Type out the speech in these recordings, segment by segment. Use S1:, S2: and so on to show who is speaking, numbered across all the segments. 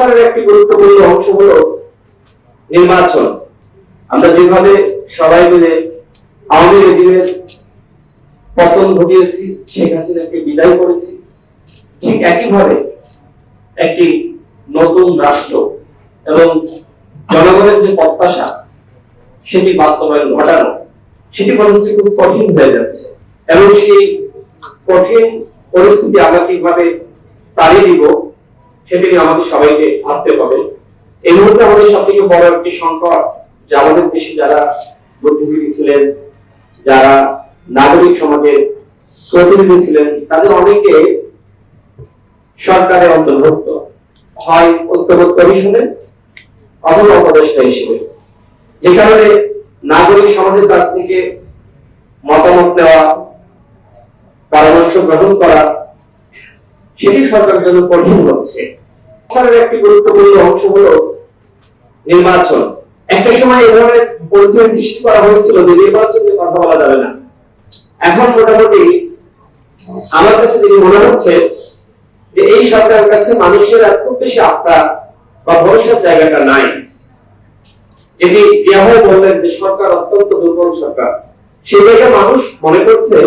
S1: সংস্কারের একটি গুরুত্বপূর্ণ অংশ হলো নির্বাচন। আমরা যেভাবে সবাই মিলে আওয়ামী রেজিমের পতন ঘটিয়েছি, শেখ হাসিনাকে বিদায় করেছি, ঠিক একইভাবে একটি নতুন রাষ্ট্র এবং জনগণের যে প্রত্যাশা সেটি বাস্তবায়ন ঘটানো, সেটি বরং খুব কঠিন হয়ে যাচ্ছে। এবং সেই কঠিন পরিস্থিতি আমরা কিভাবে তাড়িয়ে দিব সেটি নিয়ে আমাদের সবাইকে ভাবতে হবে। এই মুহূর্তে আমাদের সব থেকে বড় একটি সংকট যে আমাদের দেশে যারা বুদ্ধিজীবী ছিলেন, যারা নাগরিক সমাজের প্রতিনিধি ছিলেন, তাদের অনেকে সরকারের অন্তর্ভুক্ত, হয় ঐক্যবোধ কমিশনে অথবা উপদেষ্টা হিসেবে, যে কারণে নাগরিক সমাজের কাছ থেকে মতামত নেওয়া, পরামর্শ গ্রহণ করা সেটি সরকারের জন্য কঠিন হচ্ছে। সরকারের একটি গুরুত্বপূর্ণ অংশ হলো নির্বাচন। একটা সময় এই ধরনের পরিস্থিতি সৃষ্টি করা হয়েছিল যে নির্বাচন নিয়ে কথা বলা যাবে না। এখন মোটামুটি আমার কাছে যেটি মনে হচ্ছে যে এই সরকারের কাছে মানুষের আর খুব বেশি আস্থা বা ভরসার জায়গাটা নাই। যেটি জিয়াভাই বললেন যে সরকার অত্যন্ত দুর্বল সরকার, সেই জায়গায় মানুষ মনে করছে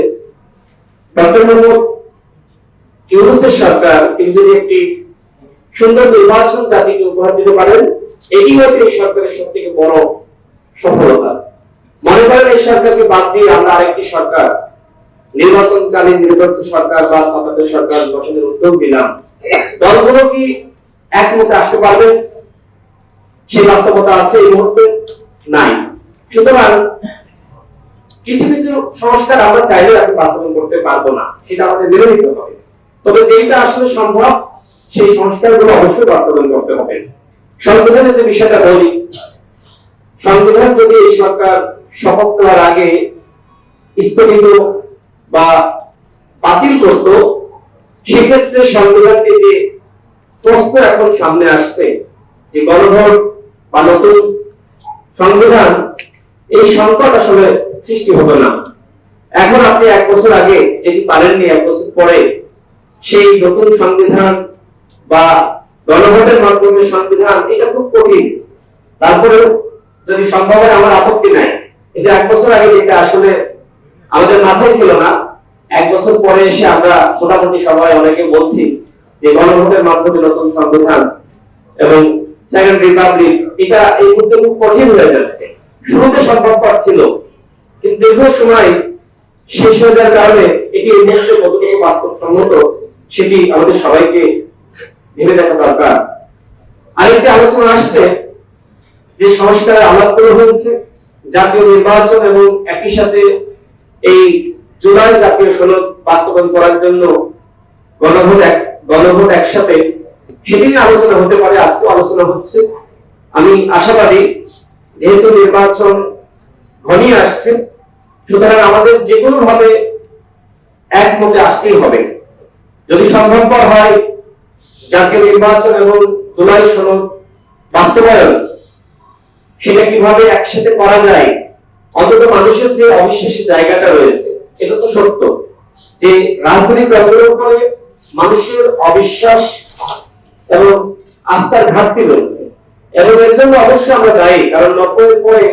S1: ডক্টর মোহাম্মদ ইউনূসের সরকার তিনি যদি একটি সুন্দর নির্বাচন জাতিকে উপহার দিতে পারেন, এটি হয়তো এই সরকারের সব থেকে বড় সফলতা। মনে করেন এই সরকারকে বাদ দিয়ে আমরা আরেকটি সরকার, নির্বাচনকালীন নিরপেক্ষ সরকার বা স্বতন্ত্র সরকার গঠনের উদ্যোগ দিলাম, দলগুলো কি একমতে আসতে পারবেন? সেই বাস্তবতা আছে এই মুহূর্তে নাই। সুতরাং কিছু কিছু সংস্কার আমরা চাইলে এখন বাস্তবায়ন করতে পারবো না, সেটা আমাদের মেনে নিতে হবে। তবে যেটা আসলে সম্ভব সেই সংস্কারগুলো অবশ্যই বাস্তবায়ন করতে হবে। সংবিধানের যে বিষয়টা বলি, সংবিধান যদি এই সরকার শপথ নেওয়ার আগে স্থগিত বা বাতিল করত, সেক্ষেত্রে সংবিধানকে যে প্রশ্ন এখন সামনে আসছে যে গণভোট বা নতুন সংবিধান, এই সংকট আসলে সৃষ্টি হতো না। এখন আপনি এক বছর আগে যেটি পারেননি, এক বছর পরে সেই নতুন সংবিধান বা গণভোটের মাধ্যমে সংবিধান, এটা খুব কঠিন। তারপরে যদি সম্ভব হয় আমার আপত্তি নাই, কিন্তু এক বছর আগে যেটা আসলে আমাদের মাথায় ছিল না, এক বছর পরে এসে আমরা মোটামুটি সবাই অনেকে বলছি যে গণভোটের মাধ্যমে নতুন সংবিধান এবং সেকেন্ড রিপাবলিক, এটা এই মুহূর্তে খুব কঠিন হয়ে যাচ্ছে। শুরুতে সম্ভবপর ছিল, কিন্তু দীর্ঘ সময় শেষ হয়ে যাওয়ার কারণে এটি এই মুহূর্তে কতটুকু বাস্তবসম্মত সেটি আমাদের সবাইকে ভেবে দেখা দরকার। আরেকটি আলোচনা আসছে যে সংস্কারের আলাপগুলো হয়েছে জাতীয় নির্বাচন এবং একই সাথে এই জুলাই জাতীয় সনদ বাস্তবায়ন করার জন্য গণভোট একসাথে, সেটি নিয়ে আলোচনা হতে পারে, আজকেও আলোচনা হচ্ছে। আমি আশাবাদী যেহেতু নির্বাচন ঘনিয়ে আসছে, সুতরাং আমাদের যে কোনো ভাবে একমতে আসতেই হবে। যদি সম্ভবপর হয় জাতীয় নির্বাচন এবং জুলাই সনদ বাস্তবায়ন, সেটা কিভাবে একসাথে করা যায়, অন্তত মানুষের যে অবিশ্বাসের জায়গাটা রয়েছে, এটা তো সত্য যে রাজনৈতিক দলগুলোর উপরে মানুষের অবিশ্বাস এবং আস্থার ঘাটতি রয়েছে, এবং এর জন্য অবশ্যই আমরা দায়ী। কারণ 90-এর পরে